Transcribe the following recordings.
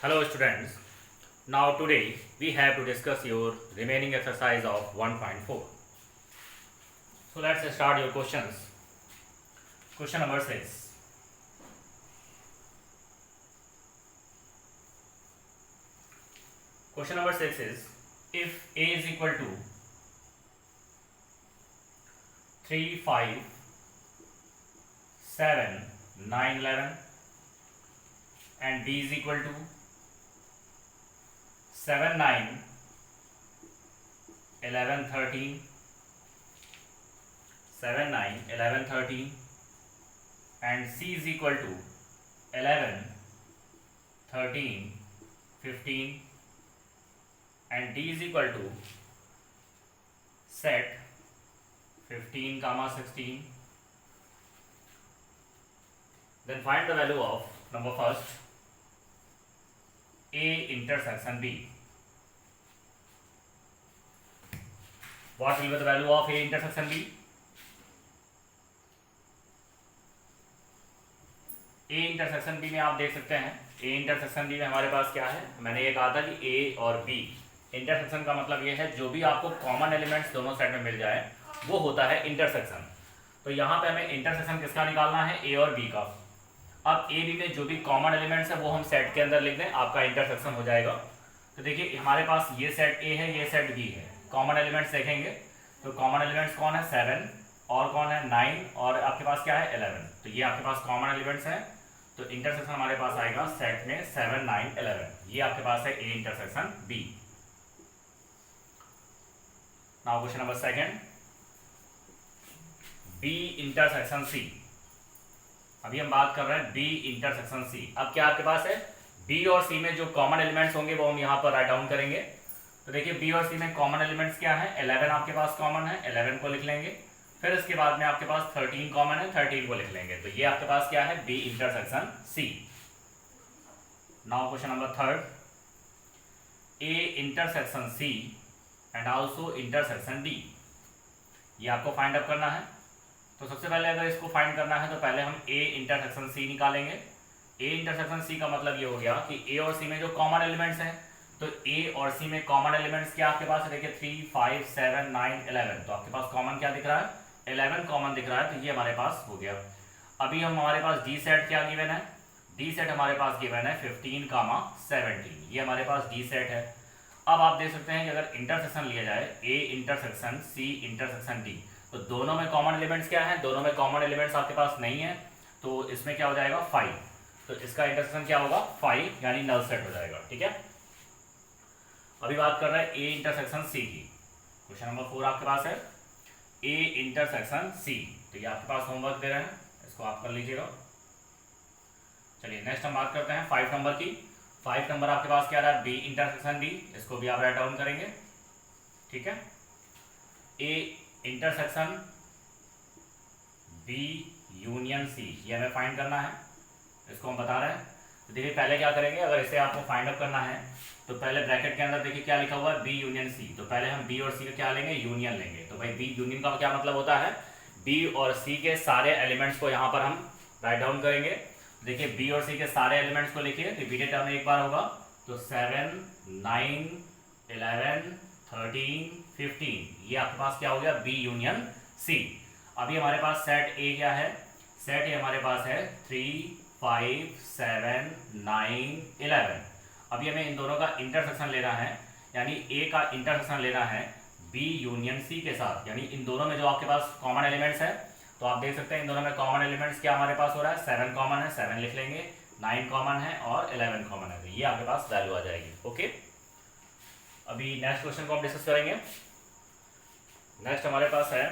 Hello students. Now today we have to discuss your remaining exercise of 1.4. So let's start your questions. Question number 6. Question number 6 is if A is equal to 3, 5, 7, 9, 11 and B is equal to 7, 9, 11, 13, 7, 9, 11, 13 and C is equal to 11, 13, 15 and D is equal to set 15, 16. Then find the value of number first A intersection B. What will be the value of A intersection B? A intersection B में आप देख सकते हैं A intersection B में हमारे पास क्या है, मैंने ये कहा था कि A और B इंटरसेक्शन का मतलब ये है जो भी आपको कॉमन एलिमेंट्स दोनों साइड में मिल जाए वो होता है इंटरसेक्शन। तो यहाँ पे हमें इंटरसेक्शन किसका निकालना है, A और B का। अब A B में जो भी कॉमन एलिमेंट्स है वो हम सेट के अंदर लिख दें, आपका इंटरसेक्शन हो जाएगा। तो देखिए हमारे पास ये सेट A है, ये सेट B है। कॉमन एलिमेंट्स देखेंगे तो कॉमन एलिमेंट्स कौन है, 7 और कौन है 9 और आपके पास क्या है 11। तो ये आपके पास कॉमन एलिमेंट्स हैं। तो इंटरसेक्शन हमारे पास आएगा सेट में 7, 9, 11। ये आपके पास है A intersection B। Now question number second B intersection C। अभी हम बात कर रहे हैं B इंटरसेक्शन C। अब क्या आपके पास है, B और C में जो कॉमन एलिमेंट्स होंगे वो हम यहाँ पर राइट डाउन करेंगे। तो देखिए B और C में कॉमन एलिमेंट्स क्या है, 11 आपके पास कॉमन है, 11 को लिख लेंगे। फिर इसके बाद में आपके पास 13 कॉमन है, 13 को लिख लेंगे। तो ये आपके पास क्या है, B intersection C। Now question number third A intersection C and also intersection D। ये आपको फाइंड अप करना है। तो सबसे पहले अगर इसको फाइंड करना है तो पहले हम A इंटरसेक्शन C निकालेंगे। A इंटरसेक्शन C का मतलब ये हो गया कि A और C में जो कॉमन एलिमेंट्स हैं, तो A और C में कॉमन एलिमेंट्स क्या आपके पास है, देखिए 3, 5, 7, 9, 11। तो आपके पास कॉमन क्या दिख रहा है, 11 कॉमन दिख रहा है। तो ये हमारे पास हो गया। अभी हम हमारे पास D सेट क्या गिवन है, D सेट हमारे पास गिवन है 15, 17। ये हमारे पास D सेट है। अब आप देख सकते हैं कि अगर इंटरसेक्शन लिया जाए A intersection C intersection D, तो दोनों में कॉमन एलिमेंट्स क्या है, दोनों में कॉमन एलिमेंट्स आपके पास नहीं है। तो इसमें क्या हो जाएगा 5। तो इसका इंटरसेक्शन क्या होगा 5, यानी नल सेट हो जाएगा। ठीक है। अभी बात कर रहे हैं A इंटरसेक्शन C की। क्वेश्चन नंबर 4 आपके पास है A इंटरसेक्शन C। तो ये आपके पास होमवर्क दे रहे हैं, इसको आप कर लीजिएगा। चलिए नेक्स्ट हम बात करते हैं 5 नंबर की। 5 नंबर आपके पास क्या रहा है, B इंटरसेक्शन D। इसको भी आप राइट डाउन करेंगे। ठीक है। A intersection B union C, ये हमें फाइंड करना है, इसको हम बता रहे हैं। तो देखिए पहले क्या करेंगे, अगर इसे आपको फाइंड अप करना है तो पहले ब्रैकेट के अंदर देखिए क्या लिखा हुआ है, B यूनियन C। तो पहले हम B और C का क्या लेंगे, यूनियन लेंगे। तो भाई B यूनियन का क्या मतलब होता है, B और C के सारे एलिमेंट्स को यहाँ पर हम राइट डाउन करेंगे। देखिए B और C के सारे एलिमेंट्स को लिखिए, रिपीटेड टर्म एक बार होगा। तो 7, 9, 11, 13, 15, ये आपके पास क्या हो गया, B यूनियन C। अभी हमारे पास सेट A क्या है, सेट A हमारे पास है 3, 5, 7, 9, 11। अभी हमें इन दोनों का इंटरसेक्शन लेना है, यानी A का इंटरसेक्शन लेना है B यूनियन C के साथ, यानी इन दोनों में जो आपके पास कॉमन एलिमेंट्स है। तो आप देख सकते हैं इन दोनों में कॉमन एलिमेंट्स क्या हमारे पास हो रहा है, 7 कॉमन है, 7 लिख लेंगे, 9 कॉमन है और 11 कॉमन है। तो ये आपके पास वैल्यू आ जाएगी। ओके। अभी नेक्स्ट क्वेश्चन को हम डिस्कस करेंगे। नेक्स्ट हमारे पास है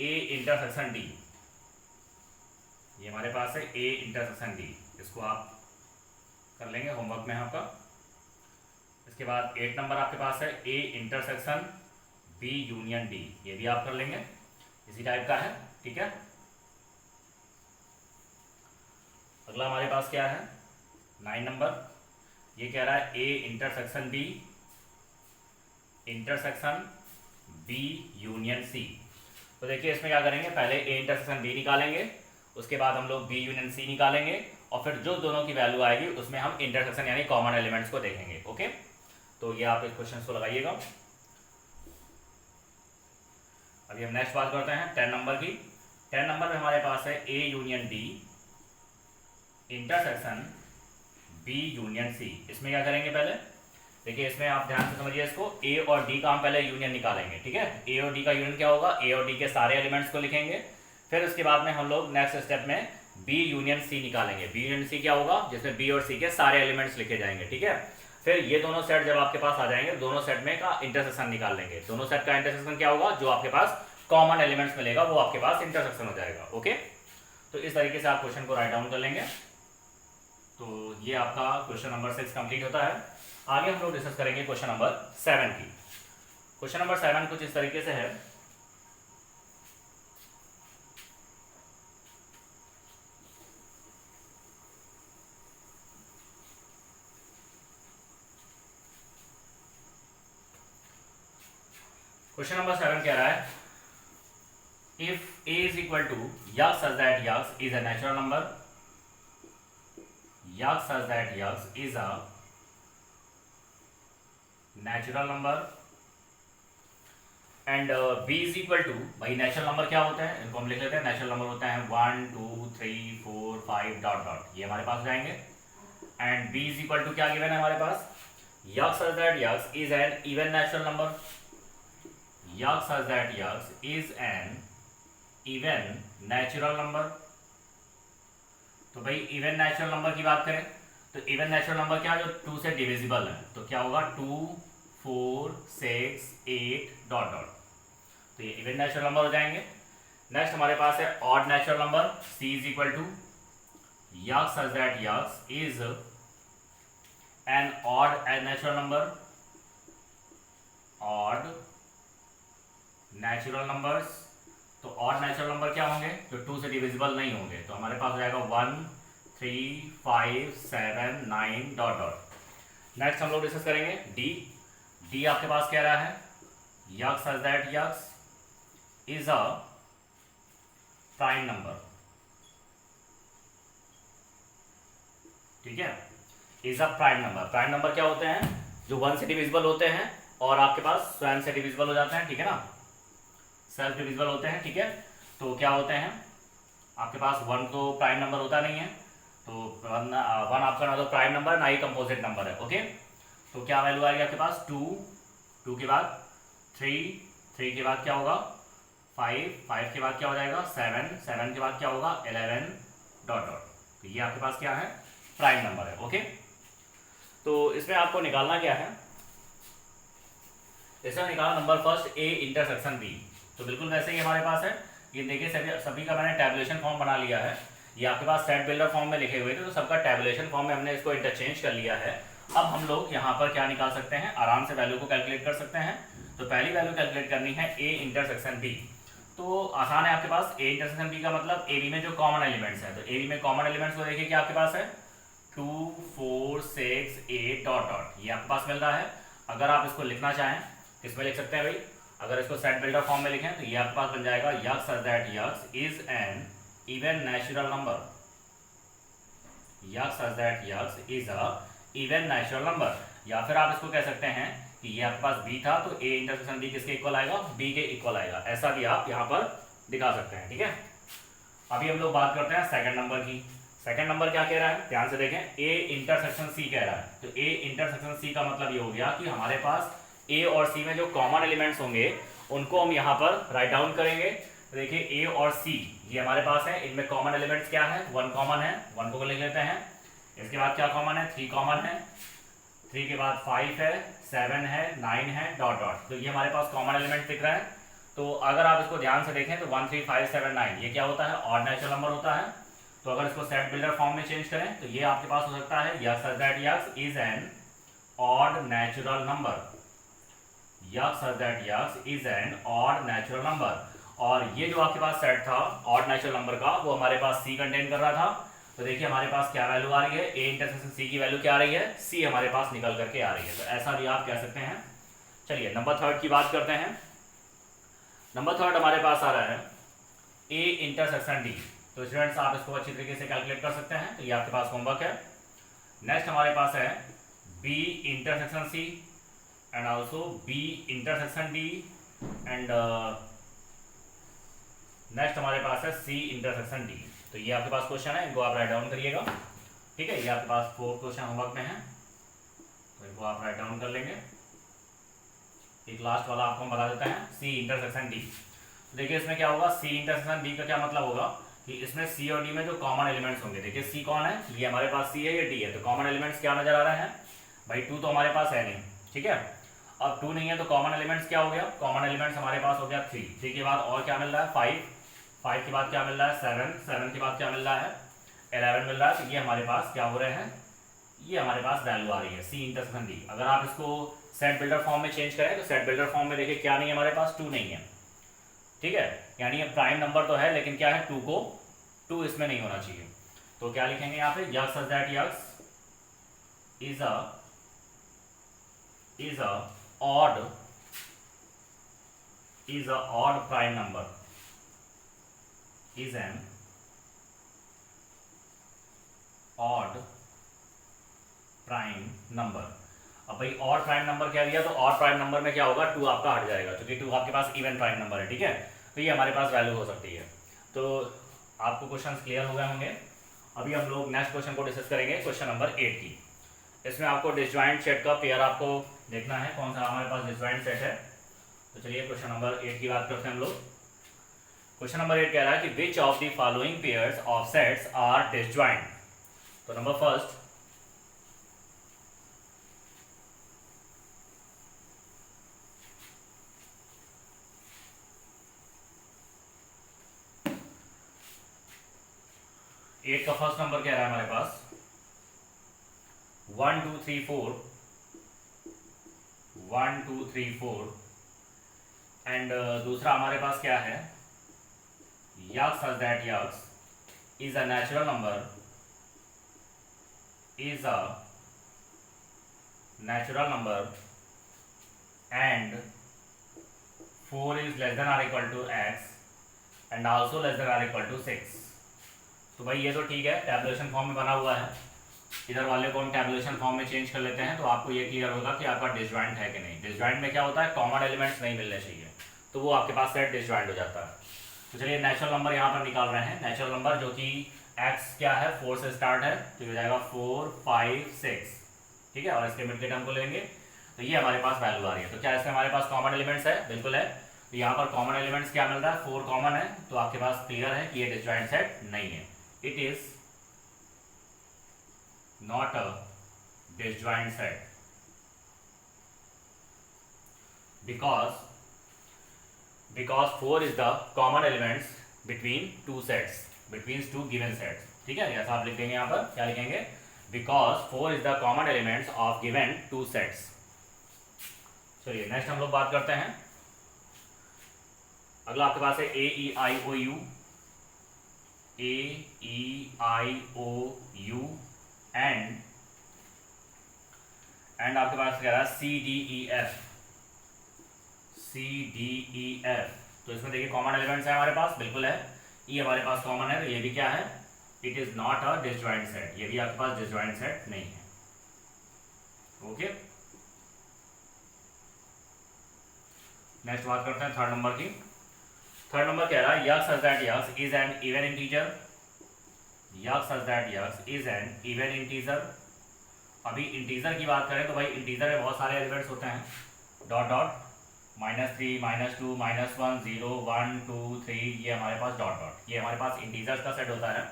A इंटरसेक्शन D। ये हमारे पास है A इंटरसेक्शन D, इसको आप कर लेंगे, होमवर्क में आपका। इसके बाद 8 नंबर आपके पास है A intersection B union D, ये भी आप कर लेंगे, इसी टाइप का है। ठीक है। अगला हमारे पास क्या है 9 नंबर, ये कह रहा है A intersection B intersection B union C। तो देखिए इसमें क्या करेंगे, पहले A इंटरसेक्शन B निकालेंगे उसके बाद हम लोग बी यूनियन सी निकालेंगे और फिर जो दोनों की वैल्यू आएगी उसमें हम इंटरसेक्शन यानी कॉमन एलिमेंट्स को देखेंगे। ओके, तो ये आप इस क्वेश्चन को लगाइएगा। अभी हम नेक्स्ट बात करते हैं 10 नंबर की। 10 नंबर में हमारे पास है A union D intersection B union C. इसमें क्या करेंगे, पहले देखिए इसमें आप ध्यान से समझिए इसको, ए और डी का हम पहले यूनियन निकालेंगे। ठीक है, ए और डी का यूनियन क्या होगा, ए और डी के सारे एलिमेंट्स को लिखेंगे। फिर उसके बाद में हम लोग नेक्स्ट स्टेप में बी यूनियन सी निकालेंगे। बी यूनियन सी क्या होगा, जिसमें बी और सी के सारे एलिमेंट्स लिखे जाएंगे। ठीक है, फिर ये दोनों सेट जब आपके पास आ जाएंगे, दोनों सेट में का इंटरसेक्शन निकाल लेंगे। दोनों सेट का इंटरसेक्शन क्या होगा, जो आपके पास कॉमन एलिमेंट्स मिलेगा वो आपके पास इंटरसेक्शन हो जाएगा। ओके, तो इस तरीके से आप क्वेश्चन को राइट डाउन कर लेंगे। तो ये आपका क्वेश्चन नंबर 6 कंप्लीट होता है। आगे हम लोग डिस्कस करेंगे क्वेश्चन नंबर 7 की। क्वेश्चन नंबर 7 कुछ इस तरीके से है। क्वेश्चन नंबर 7 कह रहा है, if a is equal to x such that x is a natural number, x such that x is a natural number and b is equal to, भाई नेचुरल नंबर क्या होते हैं, इनको हम लिख लेते हैं। नेचुरल नंबर होते हैं 1 2 3 4 5 डॉट डॉट, ये हमारे पास जाएंगे। And b is equal to क्या गिवन है हमारे पास, x such that x is an even natural number, x such that x is an even natural number. तो भाई इवन नेचुरल नंबर की बात करें तो इवन नेचुरल नंबर क्या, जो 2 से डिविजिबल है, तो क्या होगा 2 4 6 8 डॉट डॉट, तो ये इवन नेचुरल नंबर हो जाएंगे। नेक्स्ट हमारे पास है odd natural number, c is equal to x such that x is an odd natural number, odd natural numbers. तो ऑड नेचुरल नंबर क्या होंगे, जो 2 से डिविजिबल नहीं होंगे, तो हमारे पास हो जाएगा 1 3 5 7 9 डॉट डॉट। नेक्स्ट हम लोग डिस्कस करेंगे डी आपके पास कह रहा है x such that x is a prime number. ठीक है, is a prime number. Prime number क्या होते हैं, जो 1 से डिविजिबल होते हैं और आपके पास स्वयं से डिविजिबल हो जाते हैं। ठीक है ना, सेल्फ डिविजिबल होते हैं। ठीक है, तो क्या होते हैं आपके पास 1 तो प्राइम नंबर होता नहीं है, तो 1 आपका ना तो प्राइम नंबर ना ही कंपोजिट नंबर है। ओके, तो क्या वैल्यू आएगी आपके पास 2 के बाद 3 के बाद क्या होगा 5 के बाद क्या हो जाएगा 7 के बाद क्या होगा 11 डॉट डॉट। तो ये आपके पास क्या है, प्राइम नंबर है। ओके, तो इसमें आपको निकालना क्या है, इसमें निकालना number first A intersection B. तो बिल्कुल वैसे ही हमारे पास है, ये देखिए सभी का मैंने टैबुलेशन फॉर्म बना लिया है। ये आपके पास सेट बिल्डर फॉर्म में लिखे हुए थे, तो सबका टैबुलेशन फॉर्म में हमने इसको इंटरचेंज कर लिया है। अब हम लोग यहाँ पर क्या निकाल सकते हैं, आराम से वैल्यू को कैलकुलेट कर सकते हैं। तो पहली वैल्यू कैलकुलेट करनी है ए इंटरसेक्शन बी। तो आसान है आपके पास, ए इंटरसेक्शन बी का मतलब ए बी में जो कॉमन एलिमेंट्स है, तो ए बी में कॉमन एलिमेंट्स को देखिए क्या आपके पास है 2 4 6 8 डॉट डॉट, ये आपके पास मिल रहा है। अगर आप इसको लिखना चाहें किसमें लिख सकते हैं भाई, अगर इसको सेट बिल्डर फॉर्म में लिखें तो ये आपके पास बन जाएगा x such that x is an even natural number, x such that x is a even natural number। या फिर आप इसको कह सकते हैं कि ये आपके पास b था, तो a इंटरसेक्शन b किसके इक्वल आएगा, b के इक्वल आएगा। ऐसा भी आप यहाँ पर दिखा सकते हैं। ठीक है, अभी हम लोग बात करते हैं सेकंड नंबर की। सेकंड नंबर क्या कह रहा है, ध्यान से देखें, a इंटरसेक्शन c कह रहा है। तो a इंटरसेक्शन c का मतलब ये हो गया कि हमारे पास ए और सी में जो कॉमन एलिमेंट्स होंगे उनको हम यहाँ पर राइट डाउन करेंगे। तो देखिए ए और सी ये हमारे पास है, इनमें कॉमन एलिमेंट्स क्या है, 1 कॉमन है, 1 को लिख लेते हैं। इसके बाद क्या कॉमन है, 3 कॉमन है, 3 के बाद 5 है, 7 है, 9 है डॉट डॉट। तो ये हमारे पास कॉमन एलिमेंट दिख रहा है। तो अगर आप इसको ध्यान से देखें तो 1 3 5 7 9 ये क्या होता है, ऑड नेचुरल नंबर होता है। तो अगर इसको सेट बिल्डर फॉर्म में चेंज करें तो ये आपके पास हो सकता है x such that x is an odd natural number, x such that x is an odd natural number। और ये जो आपके पास सेट था ऑड नेचुरल नंबर का, वो हमारे पास c कंटेन कर रहा था। तो देखिए हमारे पास क्या वैल्यू आ रही है, a इंटरसेक्शन c की वैल्यू क्या आ रही है, c हमारे पास निकल करके आ रही है। तो ऐसा भी आप कह सकते हैं। चलिए नंबर थर्ड की बात करते हैं। नंबर थर्ड हमारे पास आ रहा है a इंटरसेक्शन d। तो स्टूडेंट्स आप इसको अच्छी तरीके से कैलकुलेट कर सकते हैं, तो ये आपके पास होमवर्क है। नेक्स्ट हमारे पास है B intersection C and also B intersection D and next हमारे पास है सी इंटरसेक्शन डी। तो ये आपके पास क्वेश्चन है, इनको आप राइट डाउन करिएगा। ठीक है, ये आपके पास 4 क्वेश्चन होमवर्क में है, तो इनको आप राइट डाउन कर लेंगे। एक लास्ट वाला आपको हम बता देते हैं, सी इंटरसेक्शन डी। तो देखिए इसमें क्या होगा, सी इंटरसेक्शन डी का क्या मतलब होगा कि इसमें सी और डी में जो कॉमन एलिमेंट्स होंगे, देखिए सी कौन है, ये हमारे पास सी है, ये डी है, तो कॉमन एलिमेंट्स क्या नजर आ रहे हैं भाई, 2 तो हमारे पास है नहीं। ठीक है, अब 2 नहीं है तो कॉमन एलिमेंट्स क्या हो गया, कॉमन एलिमेंट्स हमारे पास हो गया 3 के बाद और क्या मिल रहा है 5 के बाद क्या मिल रहा है 7 के बाद क्या मिल रहा है 11 मिल रहा है। तो ये हमारे पास क्या हो रहे हैं, ये हमारे पास वैल्यू आ रही है सी इंटरसेक्शन डी। अगर आप इसको सेट बिल्डर फॉर्म में चेंज करें तो सेट बिल्डर फॉर्म में देखिए क्या नहीं है हमारे पास, 2 नहीं है। ठीक है, यानी ये प्राइम नंबर तो है लेकिन क्या है 2 इसमें नहीं होना चाहिए। तो क्या लिखेंगे यहाँ पे, x such that x is a odd prime number, is an odd prime number. अब भाई ऑड प्राइम नंबर क्या दिया, तो ऑड प्राइम नंबर में क्या होगा 2 आपका हट जाएगा, क्योंकि 2 आपके पास इवन प्राइम नंबर है। ठीक है, तो ये हमारे पास वैल्यू हो सकती है। तो आपको क्वेश्चंस क्लियर हो गए होंगे। अभी हम लोग नेक्स्ट क्वेश्चन को डिस्कस करेंगे, क्वेश्चन नंबर 8 की। इसमें आपको डिसजॉइंट सेट का पेयर आपको देखना है, कौन सा हमारे पास डिसजॉइंट सेट है। तो चलिए क्वेश्चन नंबर 8 की बात करते हैं हम लोग। क्वेश्चन नंबर 8 कह रहा है कि which of the following pairs of sets are disjoint. तो नंबर फर्स्ट, एट का फर्स्ट नंबर कह रहा है हमारे पास 1 2 3 4 1 2 3 4 एंड दूसरा हमारे पास क्या है, x such that x is a natural number, and 4 is less than or equal to x and also less than or equal to 6। तो भाई ये तो ठीक है, टैबुलेशन फॉर्म में बना हुआ है, इधर वाले को हम टैबुलेशन फॉर्म में चेंज कर लेते हैं, तो आपको ये क्लियर होगा कि आपका डिसजॉइंट है कि नहीं। डिसजॉइंट में क्या होता है, कॉमन एलिमेंट्स नहीं मिलने चाहिए, तो वो आपके पास सेट डिसजॉइंट हो जाता है। तो चलिए नेचुरल नंबर यहाँ पर निकाल रहे हैं, नेचुरल नंबर जो कि x क्या है 4 से स्टार्ट है, तो हो जाएगा 4 5 6। ठीक है, और इसके मिड के टर्म को लेंगे तो ये हमारे पास वैल्यू आ रही है। तो क्या इसमें हमारे पास कॉमन एलिमेंट्स है, बिल्कुल है। तो यहाँ पर कॉमन एलिमेंट्स क्या मिल रहा है, 4 कॉमन है, तो आपके पास क्लियर है कि ये डिसजॉइंट सेट नहीं है, it is not a disjoint set because 4 is the common elements between two sets, between two given sets। ठीक है, ऐसा आप लिख देंगे यहाँ पर, क्या लिखेंगे, because 4 is the common elements of given two sets। चलिए नेक्स्ट हम लोग बात करते हैं, अगला आपके पास है A E I O U and आपके पास क्या है C D E F। तो इसमें देखिए कॉमन एलिमेंट्स है हमारे पास, बिल्कुल है, ये हमारे पास कॉमन है, तो ये भी क्या है, it is not a disjoint set, ये भी आपके पास डिसजॉइंट सेट नहीं है। ओके, नेक्स्ट बात करते हैं थर्ड नंबर की। थर्ड नंबर कह रहा है x such that x is an even integer, x such that x is an even integer. अभी इंटीजर की बात करें तो भाई इंटीजर में बहुत सारे एलिमेंट्स होते हैं, डॉट डॉट -3 -2 -1 0 1 2 3, ये हमारे पास डॉट डॉट, ये हमारे पास इंटीजर्स का सेट होता है।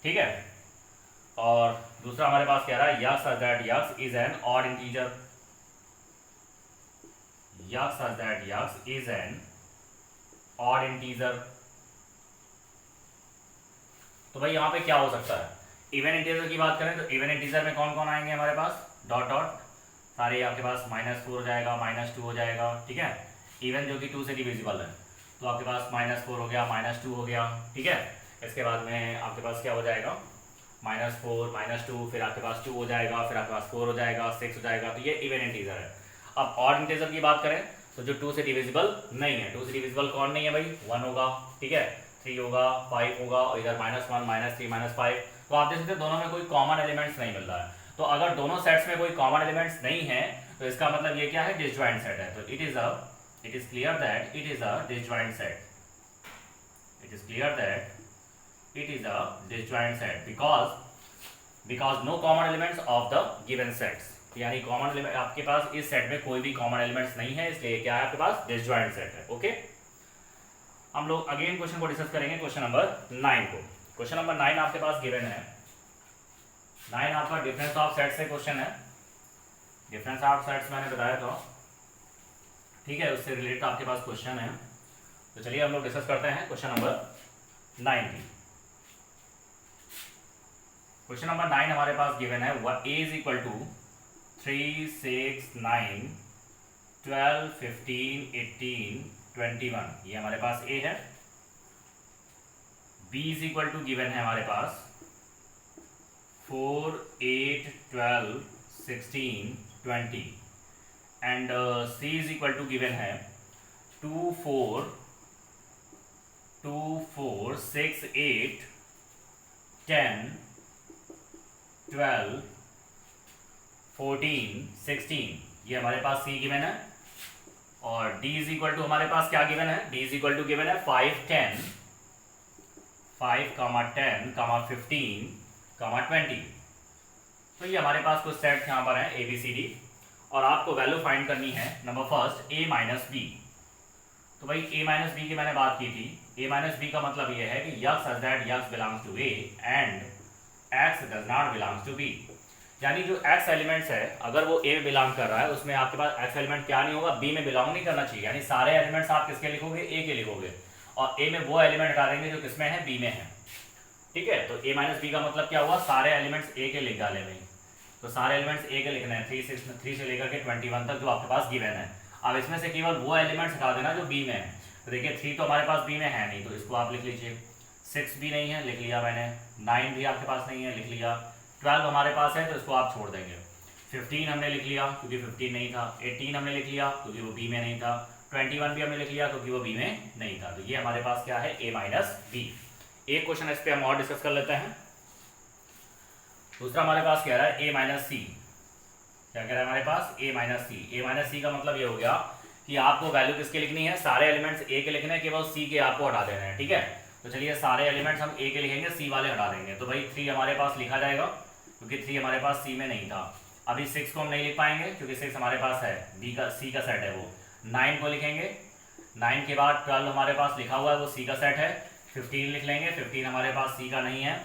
ठीक है, और दूसरा हमारे पास कह रहा है x such that x is an odd integer, x such that x is an odd integer. तो भाई यहाँ पे क्या हो सकता है, इवन इंटीजर की बात करें तो इवन इंटीजर में कौन कौन आएंगे हमारे पास, डॉट डॉट, सारे आपके पास -4 हो जाएगा, -2 हो जाएगा। ठीक है, इवन जो कि 2 से डिविजिबल है, तो आपके पास -4 हो गया, -2 हो गया। ठीक है, इसके बाद में आपके पास क्या हो जाएगा, -4 -2, फिर आपके पास 2 हो जाएगा, फिर आपके पास 4 हो जाएगा, 6 हो जाएगा। तो ये इवन इंटीजर है। अब ऑड इंटीजर की बात करें तो जो 2 से डिविजिबल नहीं है, 2 से डिविजिबल कौन नहीं है भाई, 1 होगा। ठीक है, 3 होगा, 5 होगा, और इधर -1 -3 -5। तो आप देख सकते हैं दोनों में कोई कॉमन एलिमेंट्स नहीं मिल रहा है। तो अगर दोनों सेट्स में कोई कॉमन एलिमेंट्स नहीं है तो इसका मतलब ये क्या है, डिसजॉइंट सेट है। तो it is clear that it is a disjoint set. It is clear that it is a disjoint set because no common elements of the given sets. यानी कॉमन एलिमेंट आपके पास इस सेट में कोई भी common elements नहीं है, इसलिए क्या है आपके पास, डिसजॉइंट सेट है। ओके, हम लोग अगेन क्वेश्चन को डिस्कस करेंगे, क्वेश्चन नंबर 9 को। क्वेश्चन नंबर 9 आपके पास गिवन है। 9 आपका डिफरेंस ऑफ सेट से क्वेश्चन है। डिफरेंस ऑफ सेट्स मैंने बताया था, ठीक है, उससे रिलेटेड आपके पास क्वेश्चन है। तो चलिए हम लोग डिस्कस करते हैं क्वेश्चन नंबर 9 की। क्वेश्चन नंबर 9 हमारे पास गिवन है, a इज इक्वल टू 3 6 9 12 15 18 21, ये हमारे पास a है। b is equal to given है हमारे पास 4 8 12 16 20, and c is equal to given है 2 4 6 8 10 12 14 16, ये हमारे पास c गिवन है। और d इज इक्वल टू हमारे पास क्या गिवन है, d is equal to given है 5 10 15 20। तो ये हमारे पास कुछ सेट्स यहाँ पर हैं ABCD, और आपको वैल्यू फाइंड करनी है number first a minus B. तो भाई a माइनस बी की मैंने बात की थी। a माइनस बी का मतलब ये है कि x such that x belongs to a and x does not belongs to b। यानी जो x एलिमेंट्स है अगर वो a में बिलोंग कर रहा है, उसमें आपके पास x एलिमेंट क्या नहीं होगा, b में बिलोंग नहीं करना चाहिए। यानी सारे एलिमेंट्स आप किसके लिखोगे, a के लिखोगे, और a में वो एलिमेंट हटा देंगे जो किसमें है, b में है। ठीक है, तो a माइनस बी का मतलब क्या हुआ, सारे एलिमेंट्स a के लिख डाले भाई। तो सारे एलिमेंट्स a के लिखने हैं, 3 से लेकर के 21 तक जो आपके पास गिवन है। अब इसमें से केवल वो एलिमेंट्स हटा देना जो b में है। तो देखिए 3 तो हमारे पास b में है नहीं, तो इसको आप लिख लीजिए। 6 भी नहीं है, लिख लिया मैंने। 9 भी आपके पास नहीं है, लिख लिया। 12 हमारे पास है, तो इसको आप छोड़ देंगे। 15 हमने लिख लिया क्योंकि 15 नहीं था। 18 हमने लिख लिया क्योंकि वो b में नहीं था। 21 भी हमने लिख लिया क्योंकि वो b में नहीं था। तो ये हमारे पास क्या है, a माइनस बी। एक क्वेश्चन इस पर हम और डिस्कस कर लेते हैं। दूसरा हमारे पास कह रहा है a माइनस सी। क्या कह रहा है हमारे पास, a minus C. a minus C का मतलब ये हो गया कि आपको वैल्यू किसके लिखनी है, सारे एलिमेंट्स a के लिखने हैं, केवल c के आपको हटा देने हैं। ठीक है, तो चलिए सारे एलिमेंट्स हम a के लिखेंगे, c वाले हटा देंगे। तो भाई 3 हमारे पास लिखा जाएगा क्योंकि 3 हमारे पास c में नहीं था। अभी 6 को हम नहीं लिख पाएंगे क्योंकि 6 हमारे पास है, c का सेट है वो। 9 को लिखेंगे, 9 के बाद 12 हमारे पास लिखा हुआ है, वो c का सेट है। 15 लिख लेंगे, 15 हमारे पास c का नहीं है।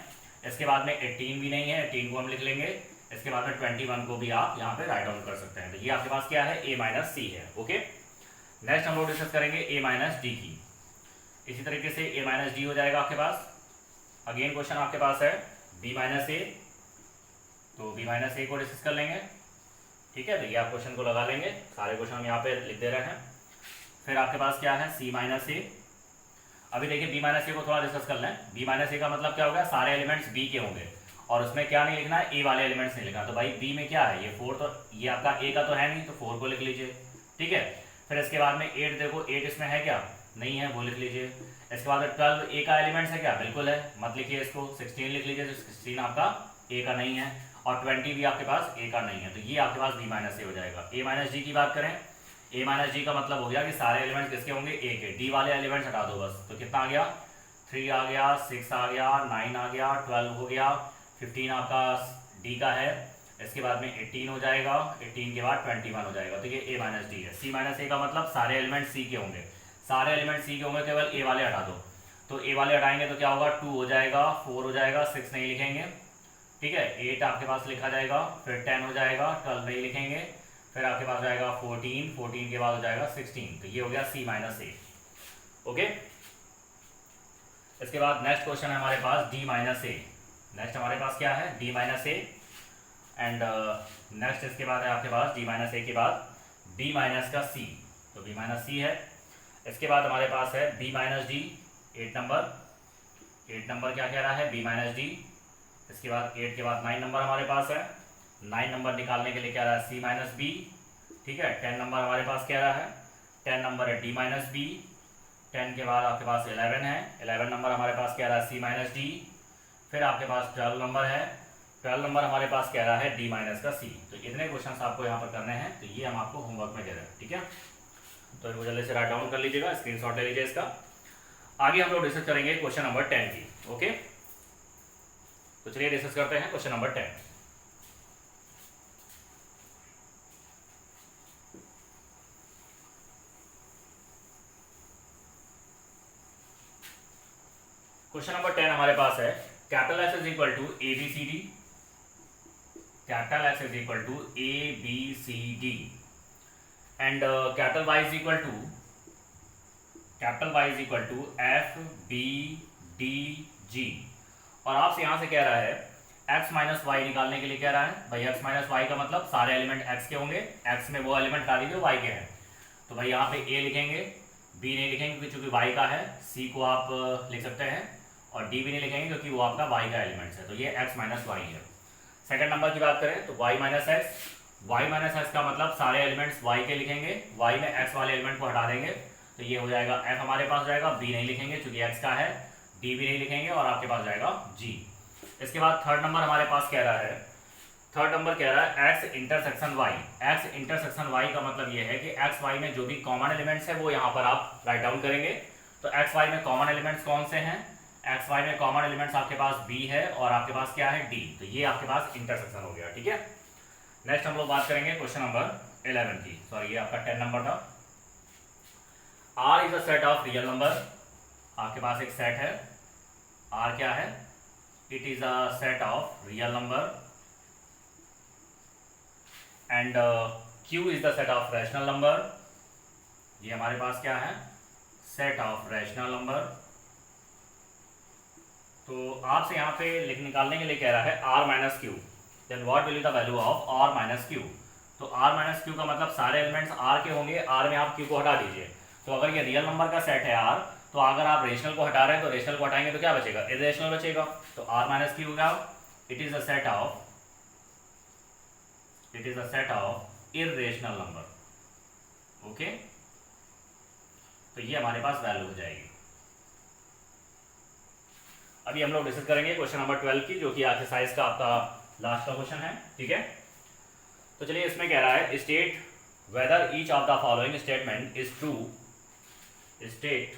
इसके बाद में 18 भी नहीं है, 18 को हम लिख लेंगे। इसके बाद में 21 को भी आप यहाँ पे राइट डाउन कर सकते हैं। तो ये आपके पास क्या है, a माइनस सी है। ओके, नेक्स्ट हम लोग डिस्कस करेंगे a माइनस डी की। इसी तरीके से a माइनस डी हो जाएगा आपके पास। अगेन क्वेश्चन आपके पास है b माइनस ए, तो b माइनस ए को डिस्कस कर लेंगे। ठीक है, तो ये आप क्वेश्चन को लगा लेंगे, सारे क्वेश्चन हम यहाँ पे लिख दे रहे हैं। फिर आपके पास क्या है, c माइनस ए। अभी देखिए b माइनस ए को थोड़ा डिस्कस कर लें। b माइनस ए का मतलब क्या होगा, सारे एलिमेंट्स b के होंगे और उसमें क्या नहीं लिखना है, a वाले एलिमेंट्स नहीं लिखना। तो भाई b में क्या है, ये 4, तो ये आपका a का तो है नहीं, तो 4 को लिख लीजिए। ठीक है, फिर इसके बाद में 8, देखो 8 इसमें है क्या, नहीं है, वो लिख लीजिए। इसके बाद 12 a का एलिमेंट्स है क्या, बिल्कुल है, मत लिखिए इसको। 16 लिख लीजिए, तो 16 आपका a का नहीं है, और 20 भी आपके पास a का नहीं है। तो ये आपके पास b माइनस ए हो जाएगा। a माइनस डी की बात करें, a माइनस डी का मतलब हो गया कि सारे एलिमेंट्स किसके होंगे, a के। d वाले एलिमेंट्स हटा दो बस। तो कितना आ गया, 3 आ गया, 6 आ गया, 9 आ गया, 12 हो गया, 15 आपका d का है। इसके बाद में 18 हो जाएगा, 18 के बाद 21 हो जाएगा। तो ये a माइनस डी है। c माइनस ए का मतलब सारे एलिमेंट c के होंगे, सारे एलिमेंट c के होंगे, केवल a वाले हटा दो। तो a वाले हटाएंगे तो क्या होगा, 2 हो जाएगा, 4 हो जाएगा, 6 नहीं लिखेंगे। ठीक है, 8 आपके पास लिखा जाएगा, फिर 10 हो जाएगा, 12 नहीं लिखेंगे, फिर आपके पास जाएगा 14, 14 के बाद हो जाएगा 16। तो ये हो गया c माइनस ए। ओके, इसके बाद नेक्स्ट क्वेश्चन है हमारे पास d माइनस ए। नेक्स्ट हमारे पास क्या है, d minus A, and next इसके बाद है आपके पास d माइनस ए के बाद b माइनस का c। तो b माइनस सी है। इसके बाद हमारे पास है b minus D, 8 number. 8 number क्या कह रहा है, b माइनस डी। इसके बाद 8 के बाद 9 नंबर हमारे पास है। 9 नंबर निकालने के लिए कह रहा है c माइनस बी। ठीक है, 10 नंबर हमारे पास कह रहा है, 10 नंबर है d माइनस बी। 10 के बाद आपके पास 11 है, 11 नंबर हमारे पास कह रहा है सी माइनस डी। फिर आपके पास 12 नंबर है, 12 नंबर हमारे पास कह रहा है डी माइनस का सी। तो इतने क्वेश्चन आपको यहाँ पर करने हैं, तो ये हम आपको होमवर्क में दे रहे हैं, ठीक है। तो इनको जल्दी से राइट डाउन कर लीजिएगा, स्क्रीनशॉट ले लीजिए इसका। आगे हम लोग डिस्कस करेंगे क्वेश्चन नंबर 10 की, ओके। तो चलिए डिस्कस करते हैं क्वेश्चन नंबर 10। क्वेश्चन नंबर 10 हमारे पास है capital S is equal to A B C D, capital S is equal to A B C D and capital Y is equal to F B D G. और आपसे यहां से कह रहा है x माइनस वाई निकालने के लिए कह रहा है। भाई x माइनस वाई का मतलब सारे एलिमेंट x के होंगे, x में वो एलिमेंट हटा दीजिए y के हैं। तो भाई यहाँ पे a लिखेंगे, b नहीं लिखेंगे क्योंकि चूंकि y का है, c को आप लिख सकते हैं, और d भी नहीं लिखेंगे क्योंकि वो आपका y का एलिमेंट है। तो ये x माइनस वाई है। सेकंड नंबर की बात करें तो y माइनस एक्स का मतलब सारे एलिमेंट्स y के लिखेंगे, y में x वाले एलिमेंट को हटा देंगे, तो ये हो जाएगा f हमारे पास जाएगा, b नहीं लिखेंगे क्योंकि x का है, d भी नहीं लिखेंगे, और आपके पास जाएगा g। इसके बाद थर्ड नंबर हमारे पास कह रहा है, थर्ड नंबर कह रहा है x intersection y। x intersection y का मतलब ये है कि x y में जो भी कॉमन एलिमेंट्स है वो यहाँ पर आप राइट डाउन करेंगे। तो x y में कॉमन एलिमेंट्स कौन से हैं? एक्स वाई में कॉमन एलिमेंट्स आपके पास बी है और आपके पास क्या है डी। तो ये आपके पास इंटरसेक्शन हो गया, ठीक है। नेक्स्ट हम लोग बात करेंगे क्वेश्चन नंबर 11 की, सॉरी ये आपका 10 नंबर था। R is a set of real number, आपके पास एक सेट है, आर क्या है? It is a set of real number and Q is the set of rational number. ये हमारे पास क्या है? Set of rational number. तो आपसे यहाँ पे निकालने के लिए कह रहा है r minus Q, then what will be the value of r minus Q. तो r माइनस क्यू का मतलब सारे एलिमेंट्स r के होंगे, r में आप q को हटा दीजिए। तो अगर ये रियल नंबर का सेट है r, तो अगर आप रेशनल को हटा रहे हैं तो रेशनल को हटाएंगे तो क्या बचेगा? इरेशनल बचेगा। तो r माइनस क्यू का it is a set of irrational number, okay. तो ये हमारे पास वैल्यू हो जाएगी। अभी हम लोग डिस्कस करेंगे क्वेश्चन नंबर 12 की, जो कि एक्सरसाइज का आपका लास्ट का क्वेश्चन है, ठीक है। तो चलिए इसमें कह रहा है state whether each of the following statement is true. State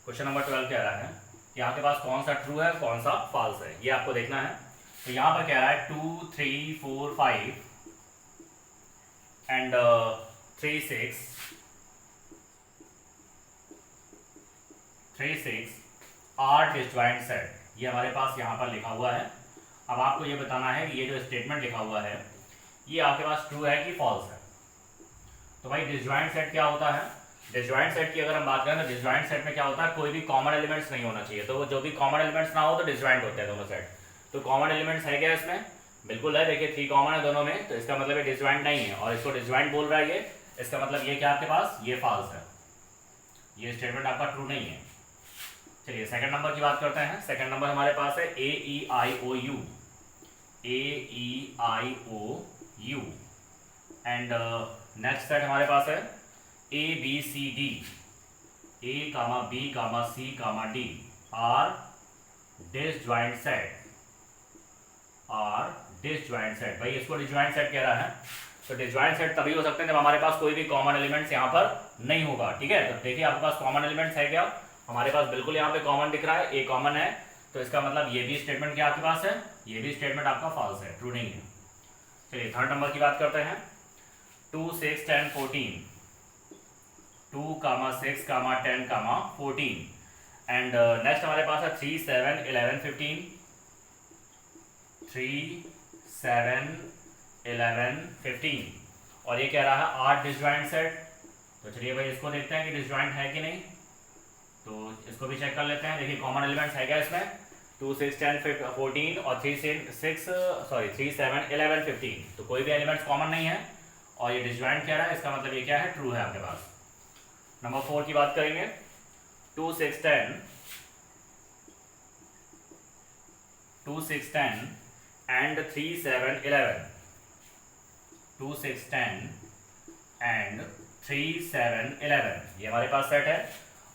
question number 12 कह रहा है कि आपके पास कौन सा ट्रू है कौन सा फॉल्स है, ये आपको देखना है। तो यहां पर कह रहा है 2 3 4 5 एंड 3 6 आर डिसजॉइंट सेट, ये हमारे पास यहाँ पर लिखा हुआ है। अब आपको ये बताना है कि ये जो स्टेटमेंट लिखा हुआ है ये आपके पास ट्रू है कि फॉल्स है। तो भाई डिसजॉइंट सेट क्या होता है? डिसजॉइंट सेट की अगर हम बात करें तो डिसजॉइंट सेट में क्या होता है? कोई भी कॉमन एलिमेंट्स नहीं होना चाहिए। तो वो जो भी कॉमन एलिमेंट्स ना हो तो डिसजॉइंट होते हैं दोनों सेट। तो कॉमन एलिमेंट्स है क्या इसमें? बिल्कुल है, देखिए 3 कॉमन है दोनों में, तो इसका मतलब ये डिसजॉइंट नहीं है, और इसको डिसजॉइंट बोल रहा है ये, इसका मतलब ये क्या आपके पास? ये फॉल्स है, ये स्टेटमेंट आपका ट्रू नहीं है। चलिए सेकंड नंबर की बात करते हैं। सेकंड नंबर हमारे पास है AEIOU एंड नेक्स्ट सेट हमारे पास है ABCD, A, B, C, D are disjoint set. भाई इसको डिसजॉइंट सेट कह रहा है। तो डिसजॉइंट सेट तभी हो सकते हैं जब हमारे पास कोई भी कॉमन एलिमेंट्स यहाँ पर नहीं होगा, ठीक है। तो देखिए आपके पास कॉमन एलिमेंट्स है क्या? हमारे पास बिल्कुल यहाँ पे कॉमन दिख रहा है, ए कॉमन है। तो इसका मतलब ये भी स्टेटमेंट क्या आपके पास है? ये भी स्टेटमेंट आपका फॉल्स है, ट्रू नहीं है। चलिए थर्ड नंबर की बात करते हैं। 2 6 10 14 2, 6, 10, 14 एंड नेक्स्ट हमारे पास है 3 7 11 15 3 7 11 15 और ये कह रहा है आर डिसजॉइंट सेट। तो चलिए भाई इसको देखते हैं कि डिसजॉइंट है कि नहीं, तो इसको भी चेक कर लेते हैं। देखिए कॉमन एलिमेंट्स है क्या इसमें? 2 6 10 14 और 3 7 11 15। तो कोई भी एलिमेंट्स कॉमन नहीं है और ये डिसजॉइंट कह रहा है, इसका मतलब ये क्या है? ट्रू है आपके पास। नंबर 4 की बात करेंगे। 2 6 10 एंड 3 7 11 2 6 10 एंड 3 7 11 ये हमारे पास सेट है।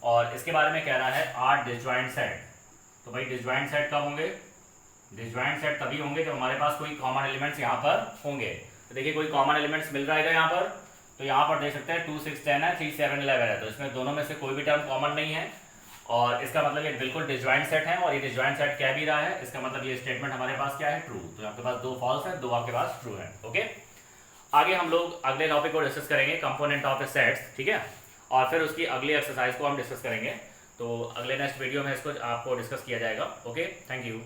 और इसके बारे में कह रहा है 8 डिसजॉइंट सेट। तो भाई डिसजॉइंट सेट कब होंगे? डिसजॉइंट सेट तभी होंगे जब हमारे पास कोई कॉमन एलिमेंट्स यहाँ पर होंगे। तो देखिए कोई कॉमन एलिमेंट्स मिल रहा है यहाँ पर, तो यहाँ पर देख सकते हैं 2 6 10 है, 3 7 11 है, तो इसमें दोनों में से कोई भी टर्म कॉमन नहीं है और इसका मतलब ये बिल्कुल डिसजॉइंट सेट है। और ये डिसजॉइंट सेट कह भी रहा है, इसका मतलब ये स्टेटमेंट हमारे पास क्या है? ट्रू। तो आपके पास 2 फॉल्स है, 2 आपके पास ट्रू है। ओके, आगे हम लोग अगले टॉपिक को डिस्कस करेंगे, कंपोनेंट ऑफ ए सेट्स, ठीक है, और फिर उसकी अगली एक्सरसाइज को हम डिस्कस करेंगे। तो अगले नेक्स्ट वीडियो में इसको आपको डिस्कस किया जाएगा। Okay, thank you.